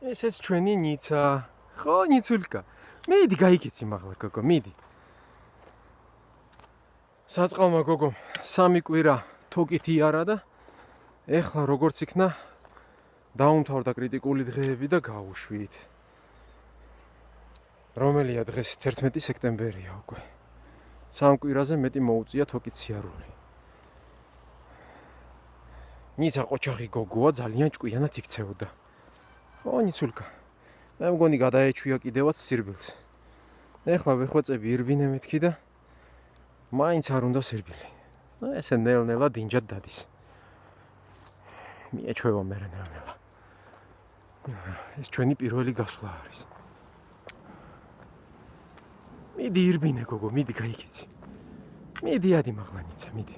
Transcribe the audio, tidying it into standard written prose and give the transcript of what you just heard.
ესეც ჩვენი ნიცა. ხო, ნიცულკა. მიდი გაიქეცი მაღლა, გოგო, მიდი. საწყალმა გოგომ 3 კვირა თოკით იარა და ეხლა როგორც იქნა დაუმთავრდა კრიტიკული დღეები და გაუშვით. რომელია დღეს 11 სექტემბერია უკვე. 3 კვირაზე მეტი მოუწია თოკით სიარული. ნიცა ყოჩაღი გოგოა ძალიან ჭკვიანად იქცეოდა. ხო, ნიცულკა. მე მგონი გადაეჩვია კიდევაც სირბილს. ეხლა ვეხვეწები ირბინე მეთქი და მაინც არ უნდა სირბილი. ესე ნელ-ნელა დინჯად დადის. მიეჩვევა მერე ნელ-ნელა. ეს ჩვენი პირველი გასვლა არის. მიდი ირბინე გოგო, მიდი გაიქეცი. მიდი ადი მაღლა ნიცა, მიდი.